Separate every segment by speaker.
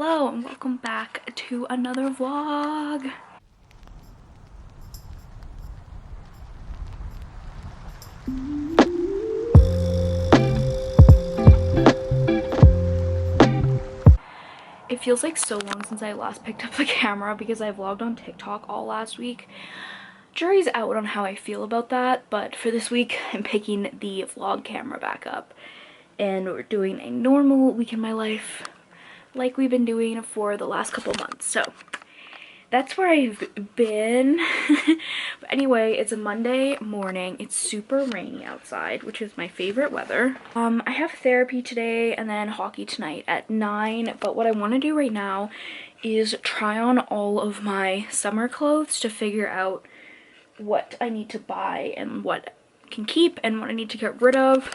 Speaker 1: Hello and welcome back to another vlog. It feels like so long since I last picked up the camera because I vlogged on TikTok all last week. Jury's out on how I feel about that, but for this week I'm picking the vlog camera back up and we're doing a normal week in my life like we've been doing for the last couple months. So that's where I've been. But anyway, it's a Monday morning. It's super rainy outside, which is my favorite weather. I have therapy today and then hockey tonight at 9, but what I want to do right now is try on all of my summer clothes to figure out what I need to buy and what I can keep and what I need to get rid of.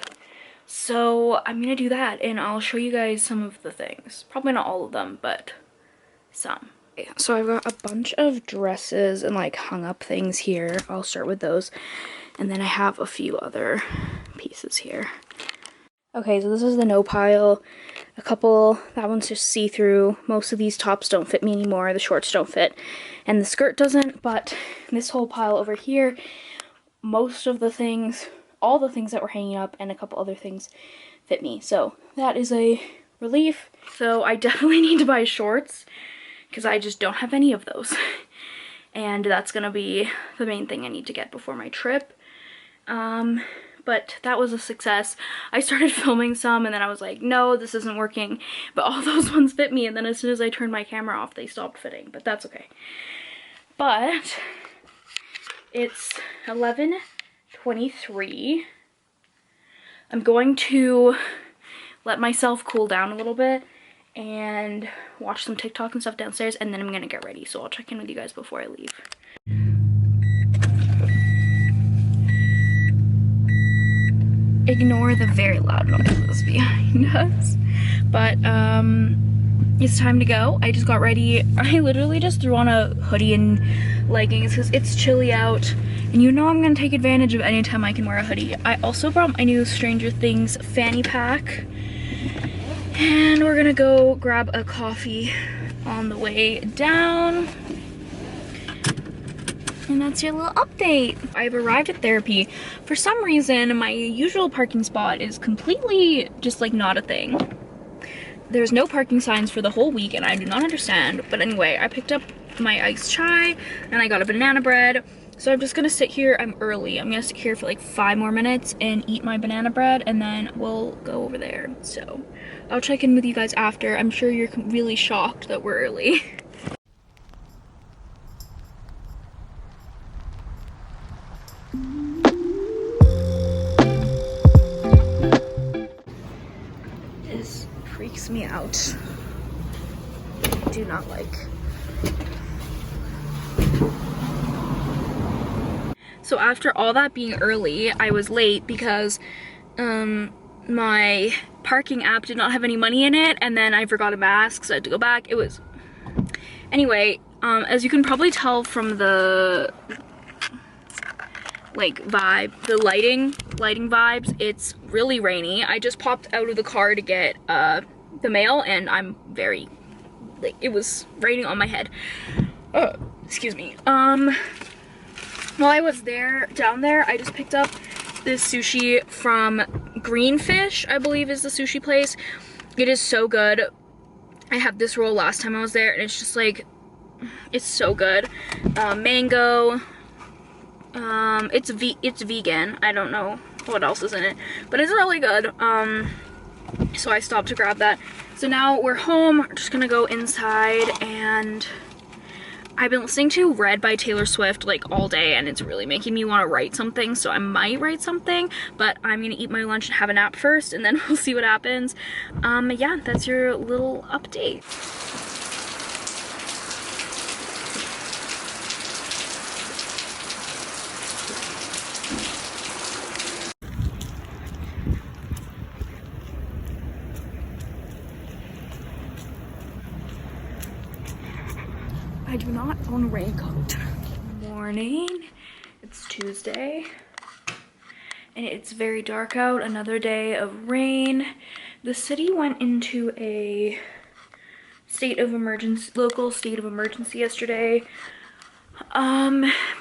Speaker 1: So I'm gonna do that and I'll show you guys some of the things. Probably not all of them, but some. So I've got a bunch of dresses and like hung up things here. I'll start with those. And then I have a few other pieces here. Okay, so this is the no pile. A couple, that one's just see-through. Most of these tops don't fit me anymore. The shorts don't fit. And the skirt doesn't, but this whole pile over here, most of the things, all the things that were hanging up and a couple other things fit me. So that is a relief. So I definitely need to buy shorts, because I just don't have any of those. And that's gonna be the main thing I need to get before my trip. But that was a success. I started filming some and then I was like, no, this isn't working. But all those ones fit me, and then as soon as I turned my camera off, they stopped fitting, but that's okay. But it's 11:23. I'm going to let myself cool down a little bit and watch some TikTok and stuff downstairs, and then I'm gonna get ready. So I'll check in with you guys before I leave. Ignore the very loud noises behind us. But it's time to go. I just got ready. I literally just threw on a hoodie and leggings because it's chilly out, and you know I'm gonna take advantage of any time I can wear a hoodie. I also brought my new Stranger Things fanny pack. And we're gonna go grab a coffee on the way down. And that's your little update. I've arrived at therapy. For some reason, my usual parking spot is completely just like not a thing. There's no parking signs for the whole week and I do not understand. But anyway, I picked up my iced chai and I got a banana bread. So I'm just gonna sit here. I'm early. I'm gonna sit here for like 5 more minutes and eat my banana bread, and then we'll go over there. So I'll check in with you guys after. I'm sure you're really shocked that we're early. This freaks me out. I do not like. So after all that being early, I was late because my parking app did not have any money in it, and then I forgot a mask, so I had to go back. It was... Anyway, as you can probably tell from the like vibe, the lighting vibes, it's really rainy. I just popped out of the car to get the mail, and I'm very, like, it was raining on my head. Excuse me. While I was down there, I just picked up this sushi from Greenfish, I believe is the sushi place. It is so good. I had this roll last time I was there, and it's just like, it's so good. Mango. It's vegan. I don't know what else is in it, but it's really good. So I stopped to grab that. So now we're home. We're just gonna go inside, and I've been listening to Red by Taylor Swift like all day, and it's really making me want to write something, so I might write something, but I'm gonna eat my lunch and have a nap first, and then we'll see what happens. Yeah, that's your little update. I do not own a raincoat. Morning. It's Tuesday. And it's very dark out. Another day of rain. The city went into a local state of emergency yesterday,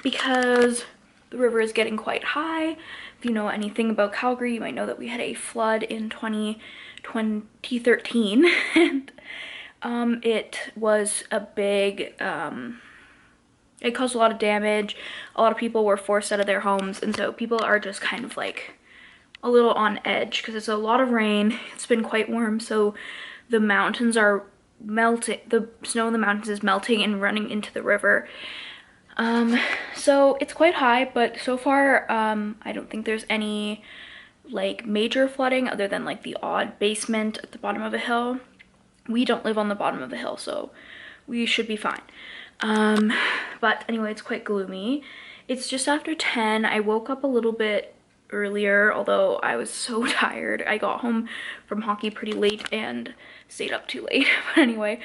Speaker 1: because the river is getting quite high. If you know anything about Calgary, you might know that we had a flood in 2013 and it was a big, it caused a lot of damage. A lot of people were forced out of their homes, and so people are just kind of like a little on edge because it's a lot of rain. It's been quite warm, so the mountains are melting. The snow in the mountains is melting and running into the river. So it's quite high, but so far I don't think there's any like major flooding other than like the odd basement at the bottom of a hill. We don't live on the bottom of the hill, so we should be fine. But anyway, it's quite gloomy. It's just after 10. I woke up a little bit earlier, although I was so tired. I got home from hockey pretty late and stayed up too late. But anyway,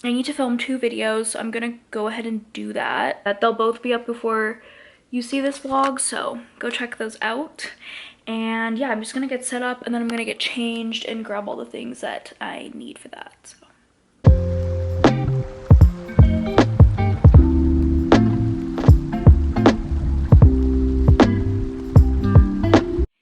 Speaker 1: I need to film 2 videos, so I'm gonna go ahead and do that. They'll both be up before you see this vlog, so go check those out. And yeah, I'm just gonna get set up and then I'm gonna get changed and grab all the things that I need for that. So.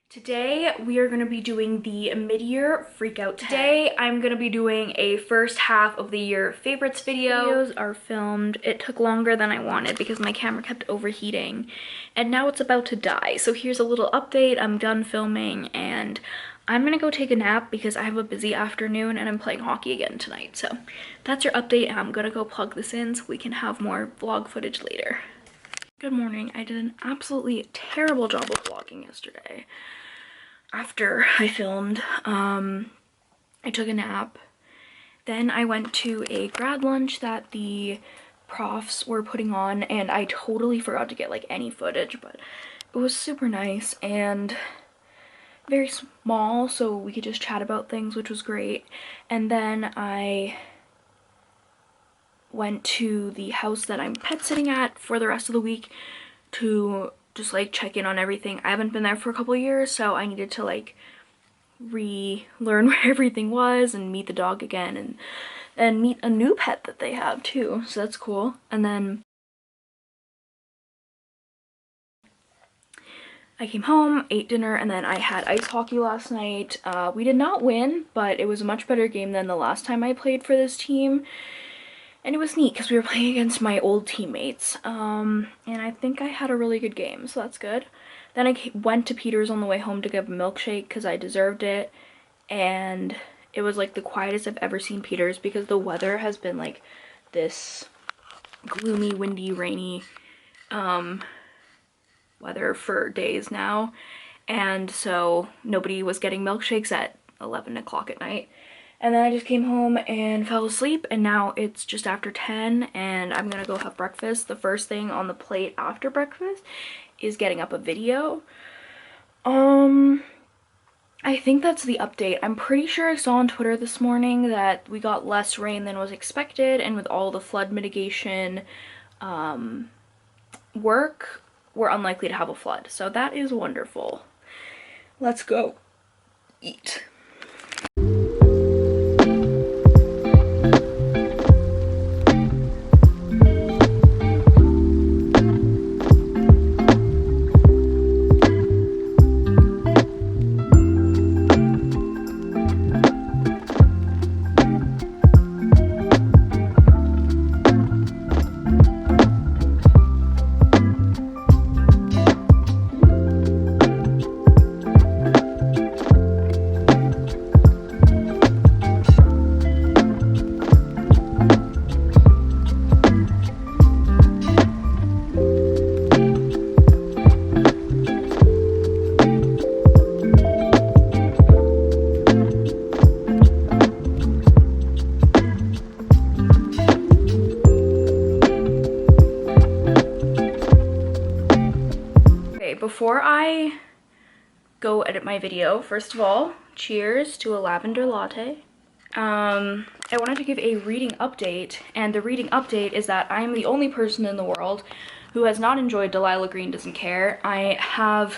Speaker 1: Today we are going to be doing the mid-year freakout. Today I'm going to be doing a first half of the year favorites video. Videos are filmed. It took longer than I wanted because my camera kept overheating and now it's about to die. So here's a little update. I'm done filming and I'm going to go take a nap because I have a busy afternoon and I'm playing hockey again tonight. So that's your update. I'm going to go plug this in so we can have more vlog footage later. Good morning. I did an absolutely terrible job of vlogging yesterday. After I filmed, I took a nap. Then I went to a grad lunch that the profs were putting on and I totally forgot to get like any footage, but it was super nice and very small, so we could just chat about things, which was great. And then I went to the house that I'm pet sitting at for the rest of the week to just like check in on everything. I haven't been there for a couple of years, so I needed to like relearn where everything was and meet the dog again and meet a new pet that they have too, so that's cool. And then I came home, ate dinner, and then I had ice hockey last night. We did not win, but it was a much better game than the last time I played for this team. And it was neat because we were playing against my old teammates, and I think I had a really good game, so that's good. Then I went to Peter's on the way home to get a milkshake because I deserved it, and it was like the quietest I've ever seen Peter's because the weather has been like this gloomy, windy, rainy weather for days now, and so nobody was getting milkshakes at 11 o'clock at night. And then I just came home and fell asleep, and now it's just after 10 and I'm gonna go have breakfast. The first thing on the plate after breakfast is getting up a video. I think that's the update. I'm pretty sure I saw on Twitter this morning that we got less rain than was expected, and with all the flood mitigation work, we're unlikely to have a flood. So that is wonderful. Let's go eat. Before I go edit my video, first of all, cheers to a lavender latte. I wanted to give a reading update, and the reading update is that I am the only person in the world who has not enjoyed Delilah Green Doesn't Care. I have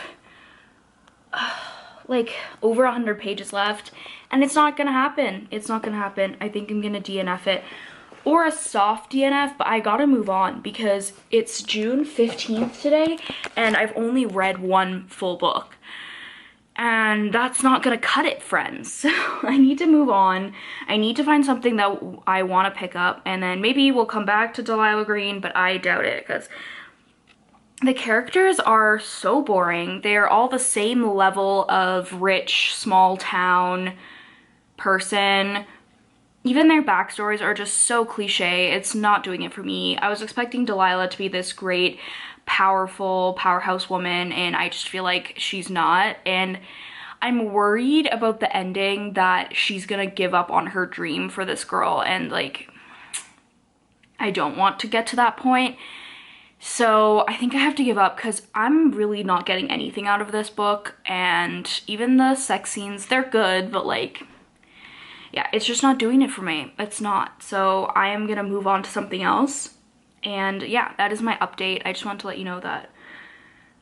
Speaker 1: like over 100 pages left, and it's not gonna happen. It's not gonna happen. I think I'm gonna DNF it, or a soft DNF, but I gotta move on because it's June 15th today and I've only read one full book. And that's not gonna cut it, friends. So I need to move on. I need to find something that I want to pick up, and then maybe we'll come back to Delilah Green, but I doubt it because the characters are so boring. They're all the same level of rich, small town person. Even their backstories are just so cliche. It's not doing it for me. I was expecting Delilah to be this great, powerful powerhouse woman, and I just feel like she's not. And I'm worried about the ending, that she's gonna give up on her dream for this girl, and like, I don't want to get to that point. So I think I have to give up because I'm really not getting anything out of this book. And even the sex scenes, they're good, but like, yeah, it's just not doing it for me. It's not. So I am gonna move on to something else. And yeah, that is my update. I just want to let you know that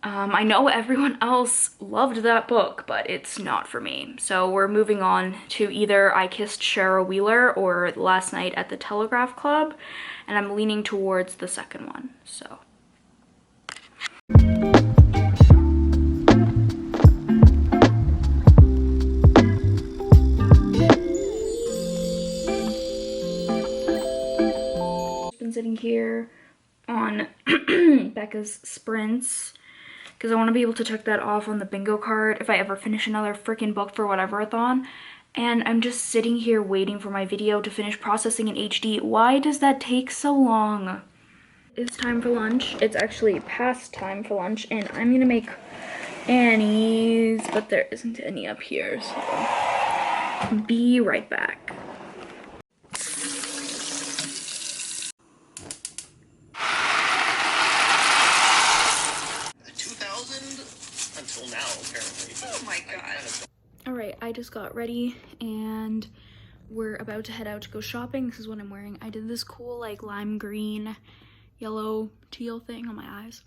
Speaker 1: I know everyone else loved that book, but it's not for me. So we're moving on to either I Kissed Shara Wheeler or Last Night at the Telegraph Club, and I'm leaning towards the second one. So been sitting here on Becca's sprints because I want to be able to check that off on the bingo card if I ever finish another freaking book for whatever-a-thon. And I'm just sitting here waiting for my video to finish processing in HD. Why does that take so long? It's time for lunch. It's actually past time for lunch, and I'm gonna make Annie's, but there isn't any up here, so be right back. Alright, I just got ready and we're about to head out to go shopping. This is what I'm wearing. I did this cool like lime green, yellow, teal thing on my eyes.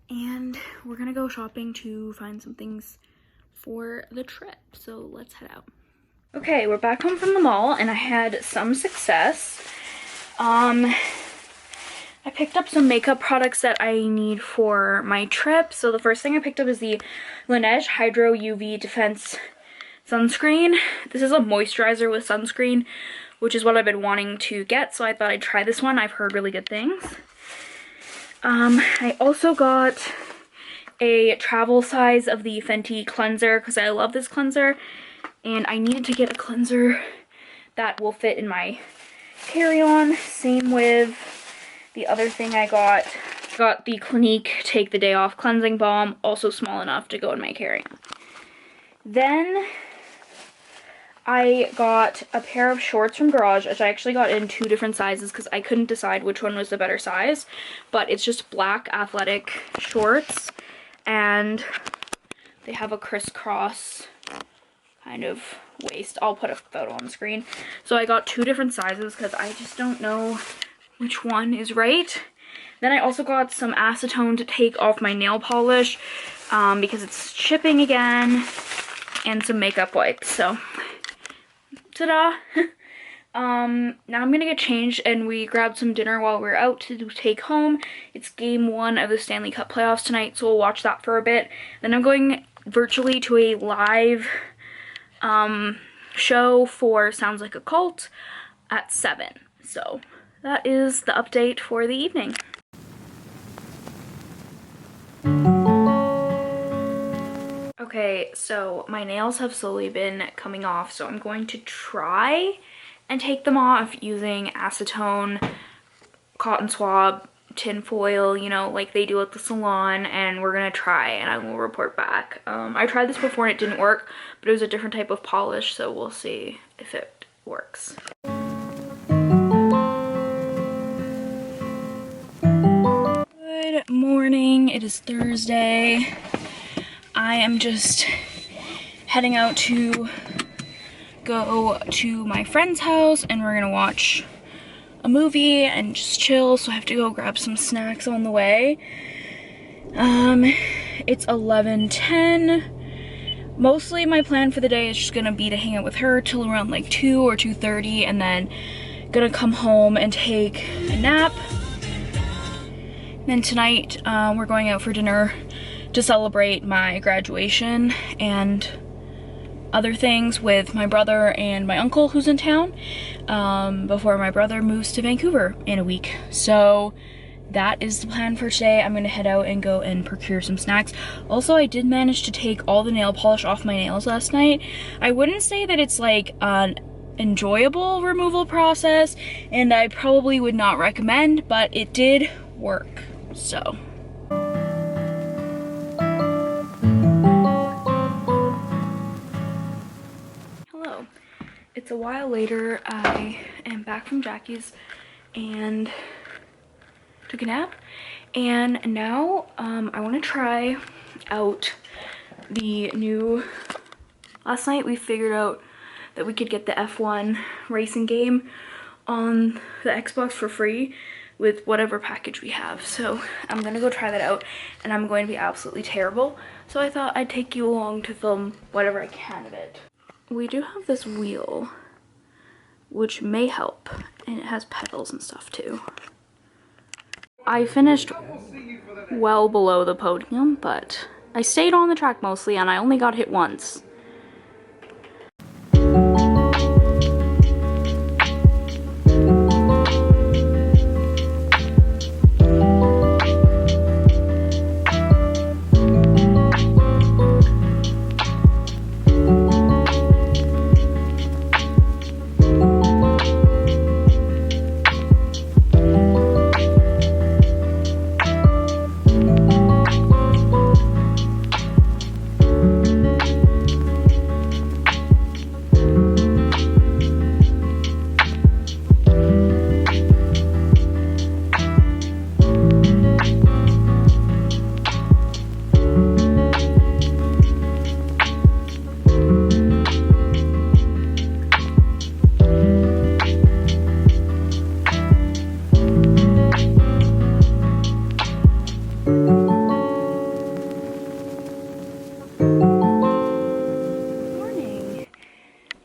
Speaker 1: And we're gonna go shopping to find some things for the trip. So let's head out. Okay, we're back home from the mall and I had some success. I picked up some makeup products that I need for my trip. So the first thing I picked up is the Laneige Hydro UV Defense sunscreen. This is a moisturizer with sunscreen, which is what I've been wanting to get, so I thought I'd try this one. I've heard really good things. I also got a travel size of the Fenty cleanser because I love this cleanser, and I needed to get a cleanser that will fit in my carry-on. Same with the other thing I got. Got the Clinique Take the Day Off Cleansing Balm, also small enough to go in my carry-on. Then I got a pair of shorts from Garage, which I actually got in 2 different sizes because I couldn't decide which one was the better size. But it's just black athletic shorts, and they have a crisscross kind of waist. I'll put a photo on the screen. So I got 2 different sizes because I just don't know which one is right. Then I also got some acetone to take off my nail polish because it's chipping again, and some makeup wipes. So ta-da! Now I'm gonna get changed, and we grabbed some dinner while we were out to take home. It's game 1 of the Stanley Cup playoffs tonight, so we'll watch that for a bit. Then I'm going virtually to a live show for Sounds Like a Cult at 7. So that is the update for the evening. Okay, so my nails have slowly been coming off, so I'm going to try and take them off using acetone, cotton swab, tin foil, you know, like they do at the salon, and we're gonna try and I will report back. I tried this before and it didn't work, but it was a different type of polish, so we'll see if it works. Good morning, it is Thursday. I am just heading out to go to my friend's house, and we're gonna watch a movie and just chill, so I have to go grab some snacks on the way. It's 11:10. mostly my plan for the day is just gonna be to hang out with her till around like 2 or 2:30, and then gonna come home and take a nap. Then tonight we're going out for dinner to celebrate my graduation and other things with my brother and my uncle who's in town before my brother moves to Vancouver in a week. So that is the plan for today. I'm gonna head out and go and procure some snacks. Also, I did manage to take all the nail polish off my nails last night. I wouldn't say that it's like an enjoyable removal process, and I probably would not recommend, but it did work, so. Hello. It's a while later. I am back from Jackie's and took a nap, and now I want to try out the new. Last night we figured out that we could get the F1 racing game on the Xbox for free with whatever package we have. So I'm gonna go try that out, and I'm going to be absolutely terrible, so I thought I'd take you along to film whatever I can of it. We do have this wheel which may help, and it has pedals and stuff too. I finished well below the podium, but I stayed on the track mostly, and I only got hit once.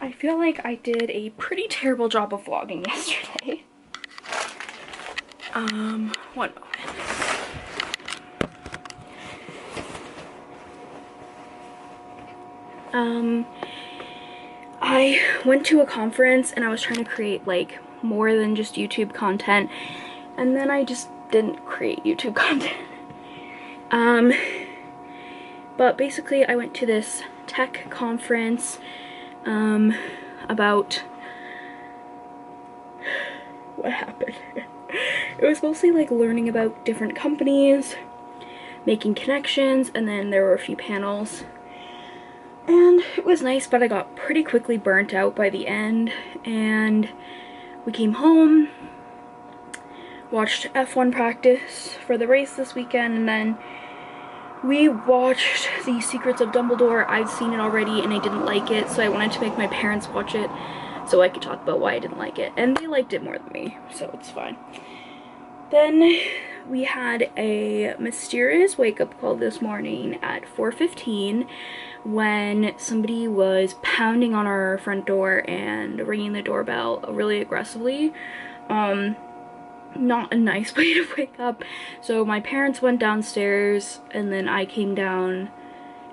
Speaker 1: I feel like I did a pretty terrible job of vlogging yesterday. One moment. I went to a conference and I was trying to create like more than just YouTube content, and then I just didn't create YouTube content. But basically I went to this tech conference about what happened. It was mostly like learning about different companies, making connections, and then there were a few panels. And it was nice, but I got pretty quickly burnt out by the end, and we came home, watched F1 practice for the race this weekend, and then we watched The Secrets of Dumbledore. I'd seen it already and I didn't like it, so I wanted to make my parents watch it so I could talk about why I didn't like it, and they liked it more than me, so it's fine. Then we had a mysterious wake-up call this morning at 4:15 when somebody was pounding on our front door and ringing the doorbell really aggressively. Not a nice way to wake up. So my parents went downstairs and then I came down,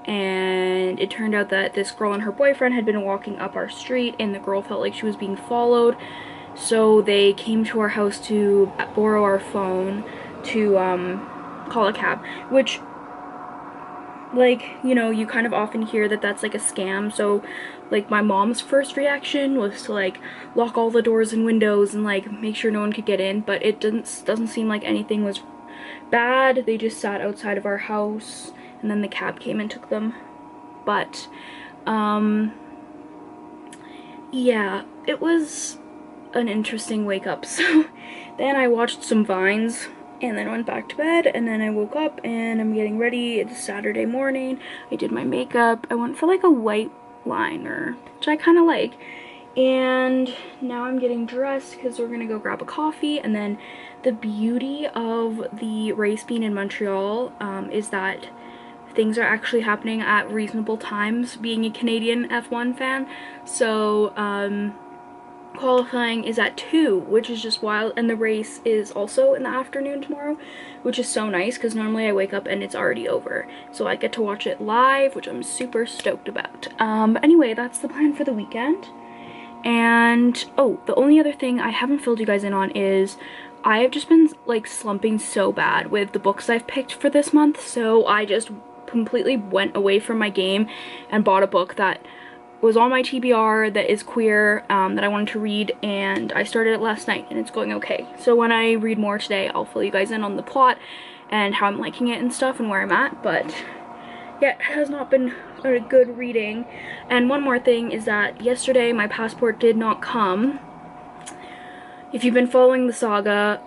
Speaker 1: and it turned out that this girl and her boyfriend had been walking up our street, and the girl felt like she was being followed, so they came to our house to borrow our phone to call a cab, which, like, you know, you kind of often hear that that's like a scam. So like my mom's first reaction was to like lock all the doors and windows and like make sure no one could get in, but it doesn't seem like anything was bad. They just sat outside of our house and then the cab came and took them. But yeah, it was an interesting wake up. So then I watched some Vines and then went back to bed, and then I woke up and I'm getting ready. It's Saturday morning. I did my makeup. I went for like a white liner, which I kind of like, and now I'm getting dressed because we're gonna go grab a coffee. And then the beauty of the race being in Montreal is that things are actually happening at reasonable times, being a Canadian F1 fan. So qualifying is at 2, which is just wild, and the race is also in the afternoon tomorrow, which is so nice because normally I wake up and it's already over, so I get to watch it live, which I'm super stoked about. But anyway, that's the plan for the weekend. And oh, the only other thing I haven't filled you guys in on is I have just been like slumping so bad with the books I've picked for this month, so I just completely went away from my game and bought a book that was on my TBR that is queer, that I wanted to read, and I started it last night and it's going okay. So when I read more today, I'll fill you guys in on the plot and how I'm liking it and stuff and where I'm at, but yeah, it has not been a good reading. And one more thing is that yesterday my passport did not come. If you've been following the saga,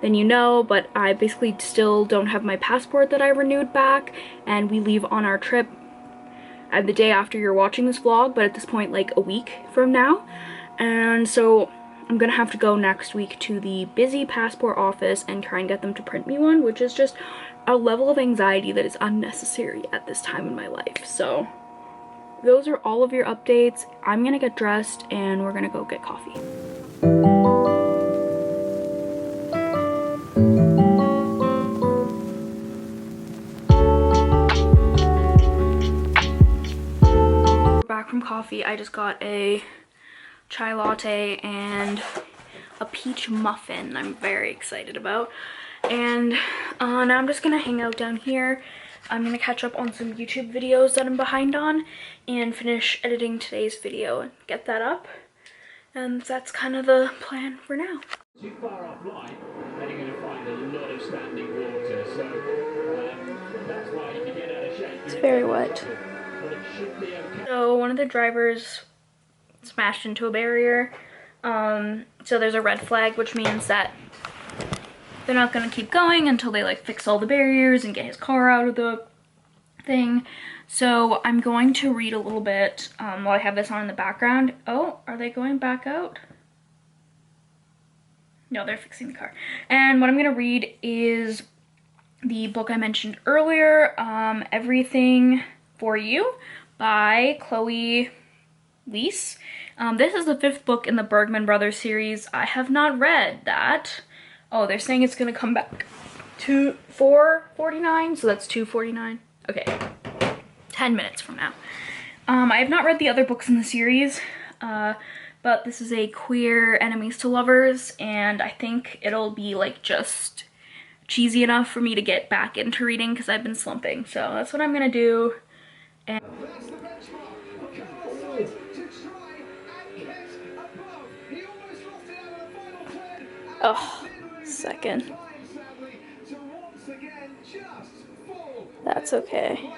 Speaker 1: then you know, but I basically still don't have my passport that I renewed back, and we leave on our trip the day after you're watching this vlog, but at this point like a week from now. And so I'm gonna have to go next week to the busy passport office and try and get them to print me one, which is just a level of anxiety that is unnecessary at this time in my life. So those are all of your updates. I'm gonna get dressed and we're gonna go get coffee. Back from coffee, I just got a chai latte and a peach muffin I'm very excited about. And now I'm just gonna hang out down here. I'm gonna catch up on some YouTube videos that I'm behind on and finish editing today's video and get that up. And that's kind of the plan for now.
Speaker 2: Too far offline, then you're going to find a lot of standing water, so that's why if you get out of shape,
Speaker 1: It's very wet.
Speaker 2: but it should be okay.
Speaker 1: So one of the drivers smashed into a barrier. So there's a red flag, which means that they're not gonna keep going until they like fix all the barriers and get his car out of the thing. So I'm going to read a little bit while I have this on in the background. Oh, are they going back out? No, they're fixing the car. And what I'm gonna read is the book I mentioned earlier, Everything for You by Chloe Leese. This is the 5th book in the Bergman Brothers series. I have not read that. Oh, they're saying it's gonna come back to 4:49, so that's 2:49. Okay, 10 minutes from now. I have not read the other books in the series, but this is a queer enemies to lovers, and I think it'll be like just cheesy enough for me to get back into reading because I've been slumping. So that's what I'm gonna do. And oh, second. That's okay.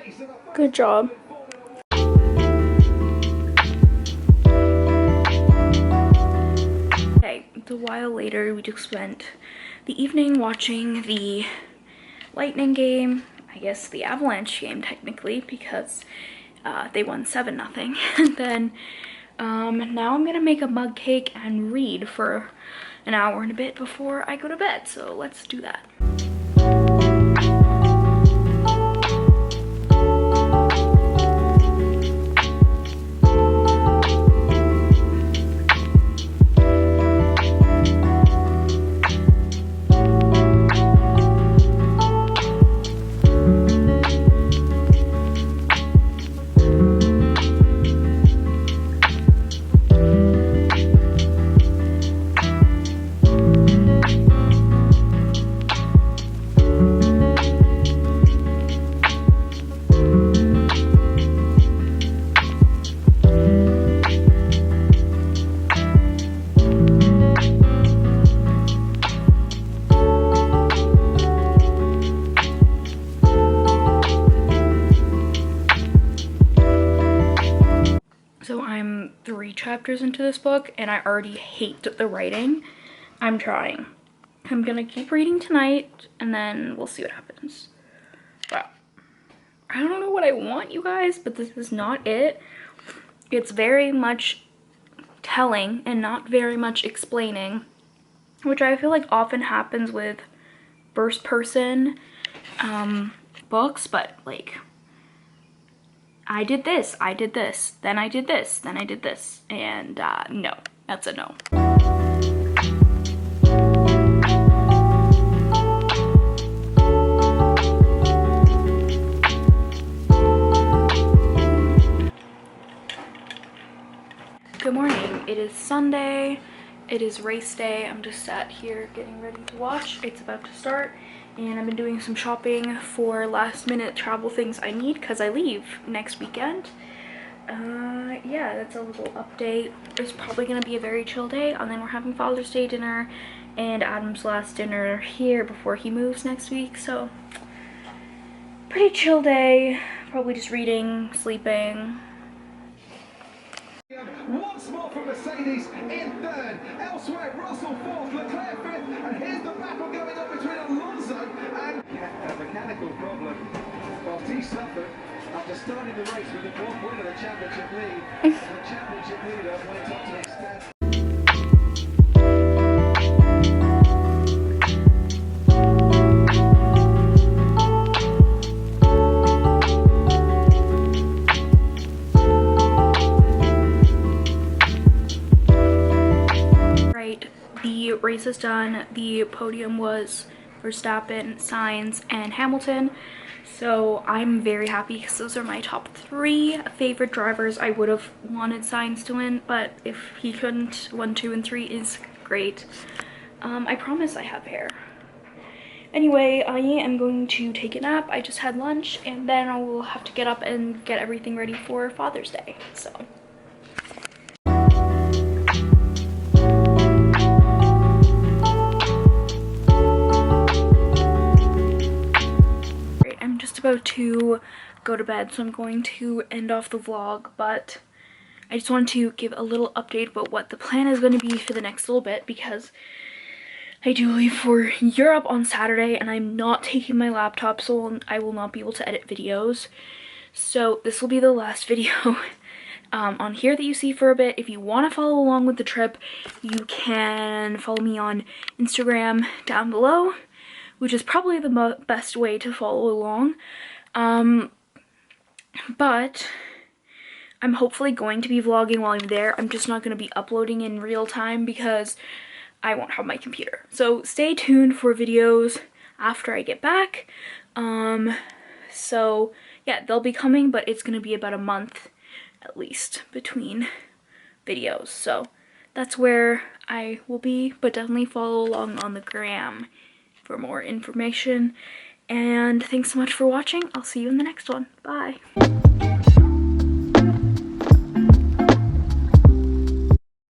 Speaker 1: Good job. Okay, a while later we just spent the evening watching the Lightning game, I guess the Avalanche game technically, because they won 7-0. And then now I'm gonna make a mug cake and read for an hour and a bit before I go to bed, so let's do that. So I'm 3 chapters into this book and I already hate the writing. I'm trying. I'm gonna keep reading tonight and then we'll see what happens. Wow. I don't know what I want, you guys, but this is not it. It's very much telling and not very much explaining, which I feel like often happens with first person books, but like I did this, then I did this, then I did this, and no, that's a no. Good morning. It is Sunday. It is race day. I'm just sat here getting ready to watch. It's about to start, and I've been doing some shopping for last minute travel things I need because I leave next weekend. Yeah, that's a little update. It's probably gonna be a very chill day, and then we're having Father's Day dinner and Adam's last dinner here before he moves next week, so pretty chill day. Probably just reading, sleeping.
Speaker 3: Once more for Mercedes in third. Elsewhere, Russell fourth, Leclerc fifth, and here's the battle going on between Alonso and a mechanical problem. Well, he suffered after starting the race with the fourth win of the championship lead. The championship leader went up to extend.
Speaker 1: The race is done. The podium was Verstappen, Sainz, and Hamilton. So I'm very happy because those are my top 3 favorite drivers. I would have wanted Sainz to win, but if he couldn't, 1, 2, and 3 is great. I promise I have hair. Anyway, I am going to take a nap. I just had lunch, and then I will have to get up and get everything ready for Father's Day. So. About to go to bed, so I'm going to end off the vlog, but I just wanted to give a little update about what the plan is going to be for the next little bit, because I do leave for Europe on Saturday and I'm not taking my laptop, so I will not be able to edit videos. So this will be the last video on here that you see for a bit. If you want to follow along with the trip, you can follow me on Instagram down below, which is probably the best way to follow along. But I'm hopefully going to be vlogging while I'm there. I'm just not going to be uploading in real time because I won't have my computer. So stay tuned for videos after I get back. So yeah, they'll be coming, but it's going to be about a month at least between videos. So that's where I will be, but definitely follow along on the gram for more information. And thanks so much for watching. I'll see you in the next one. Bye.